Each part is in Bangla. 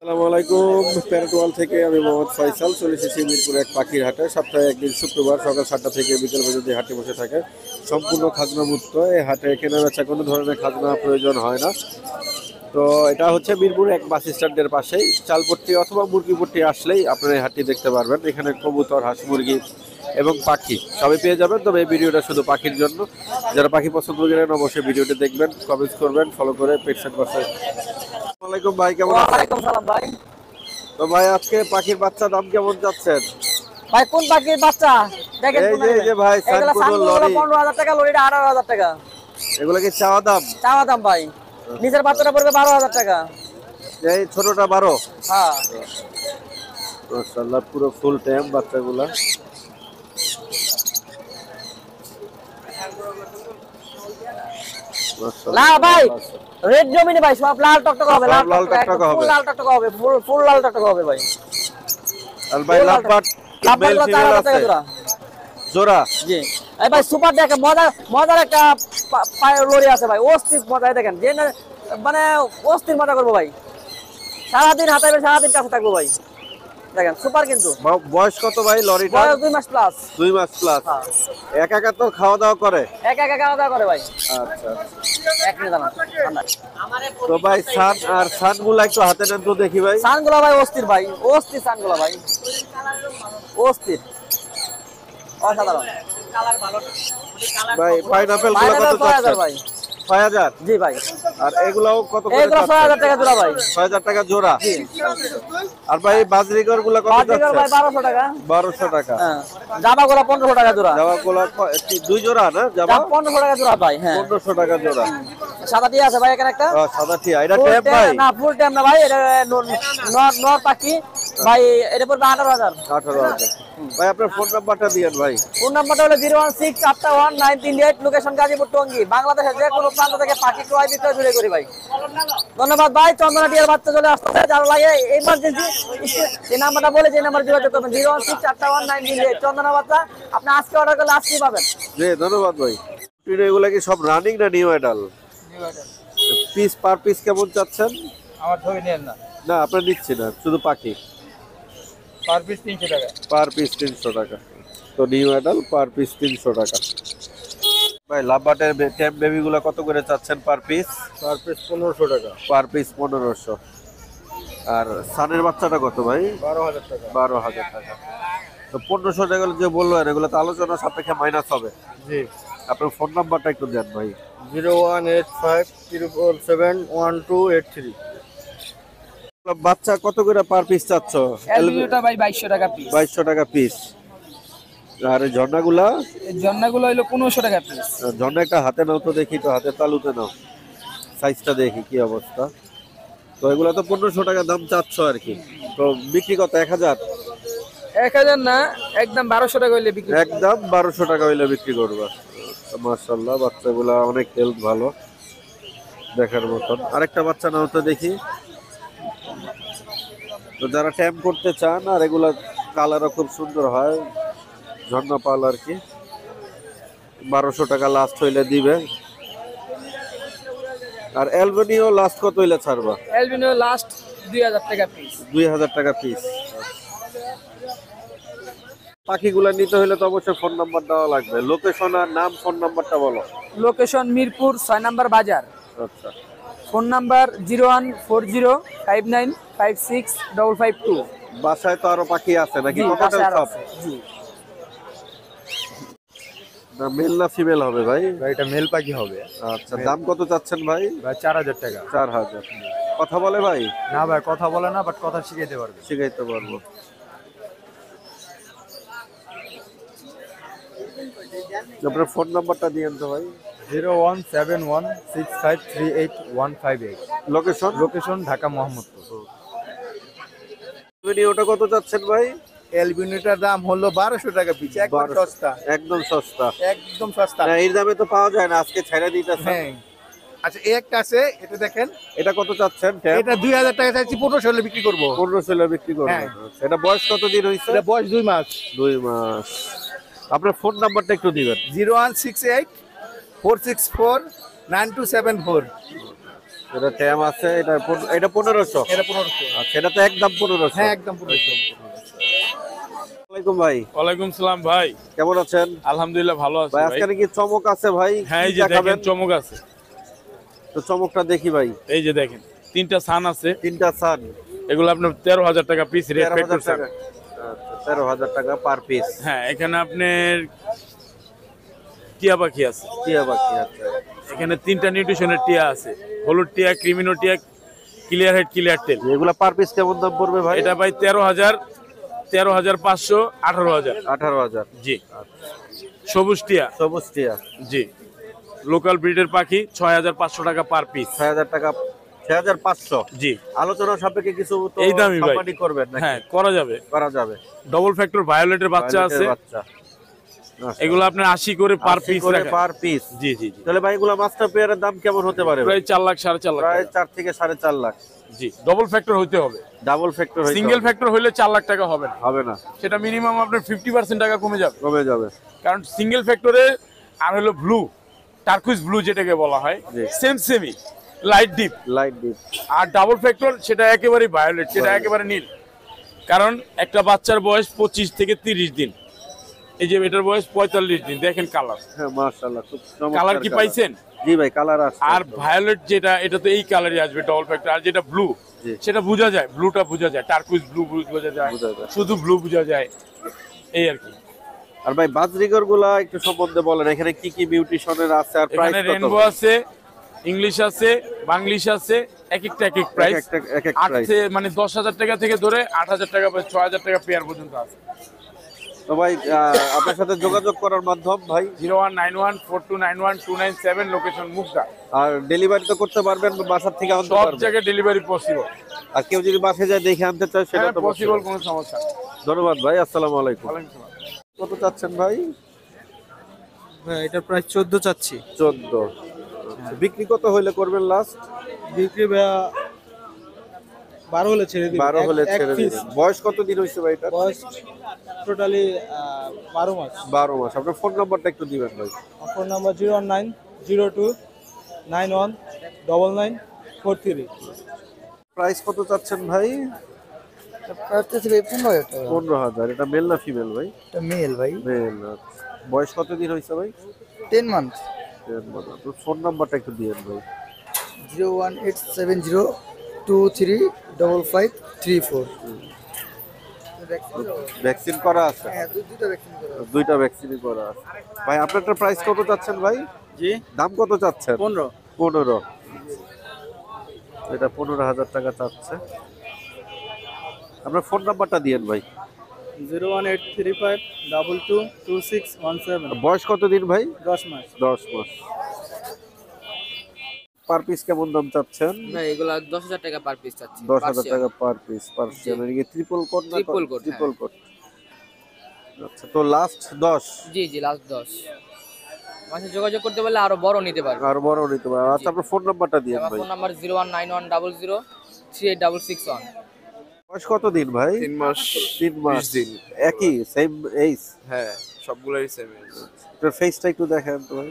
আসসালামু আলাইকুম। প্যারেটওয়াল থেকে আমি মোহাম্মদ ফয়সাল চলে এসেছি মিরপুর এক পাখির হাটে। সপ্তাহে একদিন শুক্রবার সকাল 7টা থেকে বিকেল পর্যন্ত এই হাটে বসে থাকে। সম্পূর্ণ খাজনা মুক্ত। এই হাটে কেনা বেচা কোনো ধরনের খাজনা প্রয়োজন হয় না। তো এটা হচ্ছে মিরপুর এক বাস স্ট্যান্ডের পাশেই। চালপট্টি অথবা মুরগিপট্টি আসলেই আপনারা এই হাটটি দেখতে পারবেন। এখানে কবুতর, হাঁস মুরগি এবং পাখি সবই পেয়ে যাবেন। তবে এই ভিডিওটা শুধু পাখির জন্য। যারা পাখি পছন্দ করেন অবশ্যই ভিডিওটি দেখবেন, কমেন্টস করবেন, ফলো করে পেটসেন্ট বসায়। আসসালামু আলাইকুম ভাই, কেমন আছেন? ওয়ালাইকুম সালাম ভাই। তো ভাই আজকে পাখির বাচ্চা দাম কেমন যাচ্ছেন? ভাই কোন পাখির বাচ্চা দেখেন? এই যে ভাই সানকুনো লরি, 15,000 টাকা, লরিটা 18,000 টাকা। এগুলো কি চাওয়া দাম? চাওয়া দাম ভাই। নিচের বাচ্চাটা পড়বে 12,000 টাকা। এই ছোটটা 12? হ্যাঁ মাশাআল্লাহ, পুরো ফুল টাইম বাচ্চাগুলা। না ভাই, রেড জমিনে ভাই সব লাল টকটক হবে, লাল টকটক হবে, ফুল লাল টকটক হবে, ফুল লাল টকটক হবে ভাই। আর ভাই লাভবাট মেল ফিমেল আছে জোড়া? জি। এই ভাই সুপার দেখেন, মজার একটা লরি আছে ভাই, অস্থির মজা। দেখেন যে মানে অস্থির মজা করবো ভাই, সারাদিন হাতাইবে, সারাদিন কাছে থাকবো ভাই। দেখেন সুপার। কিন্তু বয়স কত ভাই লরিটা? বয়স 2 মাস প্লাস। 2 মাস প্লাস। হ্যাঁ। একা একা তো খাওয়া দাওয়া করে? একা খাওয়া দাওয়া করে ভাই। আচ্ছা। এক মিনিট দাঁড়ান। তো ভাই সানগুলা একটু হাতে নেন তো দেখি ভাই। সানগুলা ভাই অস্থির ভাই, অস্থির সানগুলা ভাই, অস্থির, অসাধারণ ভাই। পাইনাপেল গুলো কত যাচ্ছে ভাই? 6000? জি ভাই। আর এগুলাও কত করে? এগুলো 6000 টাকা জোড়া ভাই। 6000 টাকা জোড়া। জি। আর ভাই বাজরিগর গুলা কত যাচ্ছে? বাজরিগর ভাই 1200 টাকা। 1200 টাকা। হ্যাঁ। জাবা গুলা 1500 টাকা জোড়া। জাবা গুলা দুই জোড়া না? জাবা 1500 টাকা জোড়া ভাই। হ্যাঁ 1500 টাকা জোড়া। সাদা টিয়া আছে ভাই এখানে একটা। সাদা টিয়া, এটা ট্যাপ ভাই? না ফুল ট্যাপ না ভাই, এটা নর পাখি ভাই। এটা পড়বে 18,000। 18,000। ভাই আপনার ফোন নাম্বারটা দিয়েন ভাই। ফোন নাম্বারটা হলো 016819338, লোকেশন গাজীপুর টঙ্গী। বাংলাদেশের যে কোনো প্রান্ত থেকে পাখি ক্রয় বিক্রয় জুড়ে করি ভাই। ধন্যবাদ ভাই। চন্দনা টিয়ার বাচ্চা চলে আসছে, যারা লাগে ইমার্জেন্সি এই নাম্বারটা বলে, যে নাম্বার যোগাযোগ করবেন 016819338। চন্দনা বাচ্চা আপনি আজকে অর্ডার করলে আজকেই পাবেন। জি ধন্যবাদ ভাই। এগুলা কি সব রানিং না new adult? Piece per piece কেমন চাচ্ছেন? আমার ছবি নেন না। না আপনার নিচ্ছি না, শুধু পাখি। পার পিস 300 টাকা। পার পিস 300 টাকা। তো নিউ অ্যাডাল পার পিস 300 টাকা। ভাই লাভবাটের ট্যাম বেবি গুলা কত করে চাচ্ছেন পার পিস? পার পিস 1500 টাকা। Per piece 1500। আর সানের বাচ্চাটা কত ভাই? 12,000 টাকা। 12,000 টাকা। তো 1500 টাকা যে বললেন, এগুলো তো আলোচনা সাপেক্ষে মাইনাস হবে। জি। আপনার ফোন নাম্বারটা একটু দেন ভাই। 01857771283। বাচ্চা কত করে পার পিস চাচ্ছ? এলবিটা ভাই 2200 টাকা পিস। 2200 টাকা পিস। আর এই ঝর্ণাগুলা? এই ঝর্ণাগুলো হলো 1500 টাকা পিস। ঝর্ণা একটা হাতে নাও তো দেখি, তো হাতে তালুতে নাও, সাইজটা দেখি কি অবস্থা। তো এগুলো তো 1500 টাকা দাম চাচ্ছ আর কি। তো বিক্রি কত? 1000? 1000 না, একদম 1200 টাকা হইলে বিক্রি। একদম 1200 টাকা হইলে বিক্রি করবা। মাশাআল্লাহ, বাচ্চাগুলা অনেক হেলথ ভালো, দেখার মতন। আরেকটা বাচ্চা নাও তো দেখি। তো যারা ট্যাম্প করতে চান, আর এগুলা কালারও খুব সুন্দর হয়, ঝর্ণা পাল আর কি, 1200 টাকা লাস্ট হইলে দিবে। আর অ্যালবেনিও লাস্ট কত হইলে ছাড়বা? এলবিনো লাস্ট 2000 টাকা পিস। 2000 টাকা পিস। পাখিগুলা নিতে হলে তো অবশ্যই ফোন নাম্বার দেওয়া লাগবে। লোকেশন আর নাম, ফোন নাম্বারটা বলো। লোকেশন মিরপুর 6 নাম্বার বাজার। আচ্ছা। Phone number 01405956552। বাসায় তো আরো পাখি আছে নাকি? জি, কতটা বাসায় সব? আছে। জি। না মেল না ফিমেল হবে ভাই? ভাই এটা মেল পাখি হবে। আচ্ছা, দাম কত চাচ্ছেন ভাই? ভাই 4000 টাকা। 4000। কথা বলে ভাই? না ভাই কথা বলে না, বাট কথা শিখাইতে পারবে। শিখাইতে পারবো। আপনার ফোন নাম্বারটা দিয়েন তো ভাই। 01716538158। লোকেশন? লোকেশন ঢাকা মোহাম্মদপুর। ওটা কত চাচ্ছেন ভাই? এলবিনোটার দাম হলো 1200 টাকা পিস, একদম সস্তা। একদম সস্তা। একদম সস্তা। না এর দামে তো পাওয়া যায় না, আজকে ছাইড়া দিতেছেন। হ্যাঁ। আচ্ছা এই একটা আছে, এটা দেখেন। এটা কত চাচ্ছেন? এটা 2000 টাকা চাইছি, 1500 হলে বিক্রি করব। 1500 হলে বিক্রি করবেন। হ্যাঁ। আচ্ছা, এটা বয়স কত দিন হইছে? এটা বয়স 2 মাস। 2 মাস। আপনার ফোন নাম্বারটা একটু দিবেন। 01684649274। এটা ট্যাম আছে, এটা এটা 1500। এটা 1500। আচ্ছা, এটা তো একদম 1500। হ্যাঁ একদম 1500। আসসালামু ভাই, ওয়ালাইকুম সালাম ভাই, কেমন আছেন? আলহামদুলিল্লাহ ভালো আছি ভাই ভাই। আজকে কি চমক আছে ভাই? হ্যাঁ এই কি যে দেখাবেন? দেখেন চমক আছে, তো চমকটা দেখি ভাই। এই যে দেখেন 3টা সান আছে, তিনটা সান, এগুলো আপনার 13,000 টাকা পিস রেট 13,000 পেট্রোল সান। টাকা। আচ্ছা, 13,000 টাকা পার পিস। হ্যাঁ এখানে আপনার টিয়া পাখি আছে, টিয়া বাকি আছে। এখানে 3টা নিউট্রিশনের টিয়া আছে, হলুদ টিয়া, ক্রিমিনো টিয়া, ক্লিয়ার হেড, ক্লিয়ার টেল। এগুলা পার পিস কেমন দাম পড়বে ভাই? এটা ভাই 13,000, 13,500, 18,000। 18,000। জি। সবুজ টিয়া, সবুজ টিয়া জি, লোকাল ব্রিডের পাখি 6,500 টাকা পার পিস। 6,000 টাকা, 6,500। জি, আলোচনা সাপেক্ষে কিছু তো এই দামই ভাই। সম্মানী করবেন নাকি? হ্যাঁ করা যাবে। করা যাবে। ডবল ফ্যাক্টর ভায়োলেটের বাচ্চা আছে, বাচ্চা। আচ্ছা। এগুলো আপনার 80 করে পার 80 পিস করে রাখা। Per piece. জি জি জি, তাহলে ভাই এগুলা মাস্টার পেয়ারের দাম কেমন হতে পারে ভাই? প্রায় 4 লাখ 4.5 লাখ প্রায় টাকা। 4 থেকে 4.5 লাখ। জি, ডবল ফ্যাক্টর হইতে হবে, ডাবল ফ্যাক্টর হইতে সিঙ্গেল হবে। ফ্যাক্টর হইলে 4 লাখ টাকা হবে না, হবে না, সেটা মিনিমাম আপনার 50% টাকা কমে যাবে। কমে যাবে। কারণ সিঙ্গেল ফ্যাক্টরে আর হলো ব্লু, টার্কুইজ ব্লু যেটাকে বলা হয়, জি। Semi light deep. Light deep. আর ডাবল ফ্যাক্টর সেটা একেবারে ভায়োলেট, সেটা Violet। একেবারে নীল। কারণ একটা বাচ্চার বয়স 25 থেকে 30 দিন, এই যে এটার বয়স 45 দিন। দেখেন কালার, হ্যাঁ মাশাআল্লাহ, খুব চমৎকার কালার কি পাইছেন? জি ভাই, কালার আছে। আর ভায়োলেট যেটা, এটা তো এই কালারই আসবে ডবল ফ্যাক্টর। আর যেটা ব্লু, জি। সেটা বোঝা যায়, ব্লুটা বোঝা যায়, টার্কুইজ ব্লু বোঝা যায়, বোঝা যায়। শুধু ব্লু বোঝা যায়, এই আর কি। আর ভাই বাজরিগর গুলা একটু সম্বন্ধে বলেন, এখানে কি কি বিউটিশনের আছে আর প্রাইস এখানে কত? রেনবো আছে, ইংলিশ আছে, বাংলিশ আছে, এক একটা এক এক প্রাইস। এক এক প্রাইস। মানে 10,000 টাকা থেকে ধরে 8,000 টাকা, 6,000 টাকা পেয়ার পর্যন্ত আছে। তো ভাই আপনার সাথে যোগাযোগ করার মাধ্যম ভাই? 019142912997, লোকেশন মুগদা। আর ডেলিভারি তো করতে পারবেন, বাসার থেকে আনতে সব পারবেন? জায়গায় ডেলিভারি পসিবল। আর কেউ যদি বাসে যায় দেখে আনতে চায় সেটা হ্যাঁ তো পসিবল, possible। কোনো সমস্যা নেই। ধন্যবাদ ভাই, আসসালামু আলাইকুম। ওয়ালাইকুম সালাম। কত চাচ্ছেন ভাই? ভাই এটা প্রায় 14 চাচ্ছি। 14। আচ্ছা, বিক্রি কত হইলে করবেন লাস্ট? বিক্রি ভাইয়া 12 হলে ছেড়ে দিই। 12 হলে ছেড়ে দিবেন। বয়স কত দিন হইছে ভাই এটা? বয়স টোটালি 12 মাস। 12 মাস। আপনার ফোন নাম্বারটা একটু দিবেন ভাই। Phone number 01902919943। প্রাইস কত চাচ্ছেন ভাই? প্রাইস 15,000 টাকা। 15,000। এটা মেল না ফিমেল ভাই? এটা মেল ভাই, মেল। বয়স কত দিন হইছে ভাই? 10 মান্থ। আপনার ফোন নাম্বারটা একটু দিবেন ভাই। 01870235534। ভ্যাকসিন করা আছে? হ্যাঁ, দুইটা ভ্যাকসিন করা। দুইটা ভ্যাকসিনই করা আছে। ভাই আপনারটা প্রাইস কত চাচ্ছেন ভাই? জি দাম কত চাচ্ছেন? 15। 15। এটা 15,000 টাকা চাচ্ছে। আপনার ফোন নাম্বারটা দিয়েন ভাই। 01835222617। বয়স কত দিন ভাই? 10 মাস। 10 মাস। পার পিস কেমন দাম চাচ্ছেন? ভাই এগুলা 10,000 টাকা পার পিস চাচ্ছি। 10,000 টাকা পার পিস। পার্সিয়ান এর ট্রিপল কোট না? Triple coat, triple coat. আচ্ছা, তো লাস্ট 10। জি জি, লাস্ট 10। মাসে যোগাযোগ করতে পারলে আরো বড় নিতে পারবে। আর বড় নিতে পারে। আচ্ছা, আপনার ফোন নাম্বারটা দিয়েন আমার ভাই। Phone number 01910038661। বয়স কত দিন ভাই? 3 মাস 3 মাস। 20 দিন। একই সেম এইজ? হ্যাঁ সবগুলোই সেম এজ। আপনার ফেসটা একটু দেখেন তো ভাই।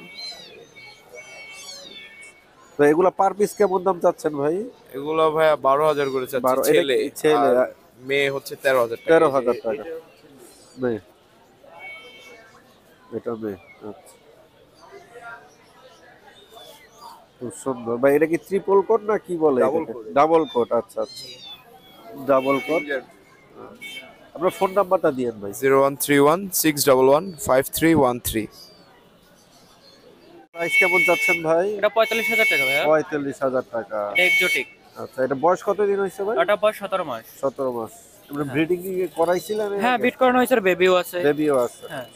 তো এগুলা পার পিস কেমন দাম চাচ্ছেন ভাই? এগুলো ভাইয়া 12,000 করে চাচ্ছি 12 ছেলে। ছেলে। আর মেয়ে হচ্ছে 13,000 টাকা। 13,000 টাকা। মেয়ে। এটা মেয়ে। আচ্ছা, খুব সুন্দর ভাই। এটা কি ট্রিপল কোট না কি বলে? Double coat। Double coat. আচ্ছা আচ্ছা, ডাবল কোট। আপনার ফোন নাম্বারটা দিয়েন ভাই। 01316115313। প্রাইস কেমন চাচ্ছেন ভাই? এটা 45,000 টাকা ভাইয়া। 45,000 টাকা। এটা এক্সোটিক। আচ্ছা, এটা বয়স কত দিন হয়েছে ভাই? এটা বয়স 17 মাস। 17 মাস। আপনি ব্রিডিং কি করাইছিলেন? হ্যাঁ, বিট করানো হয়েছে, বেবিও আছে। বেবিও আছে। হ্যাঁ।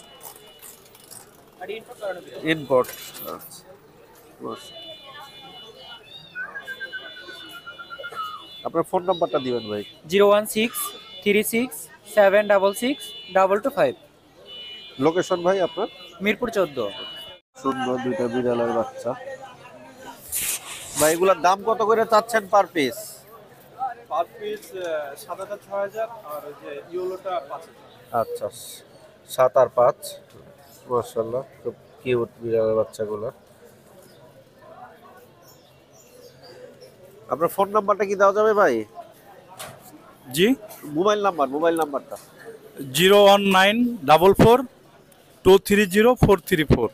আর ইনপুট করানো হয়েছে। ইম্পোর্ট। আচ্ছা, বাস। আপনার ফোন নাম্বারটা দিবেন ভাই। 0163667662225। লোকেশন ভাই আপনার? মিরপুর 14। সুন্দর দুইটা বিড়ালের বাচ্চা। ভাই এগুলোর দাম কত করে চাচ্ছেন পার পিস? পার পিস সাদাটা 6000 আর ওই যে ইয়েলোটা 5000। আচ্ছা, 7 আর 5। মাশাআল্লাহ, খুব কিউট বিড়ালের বাচ্চাগুলো। আপনার ফোন নাম্বারটা কি দেওয়া যাবে ভাই? জি, মোবাইল নাম্বারটা। 01944 230 434।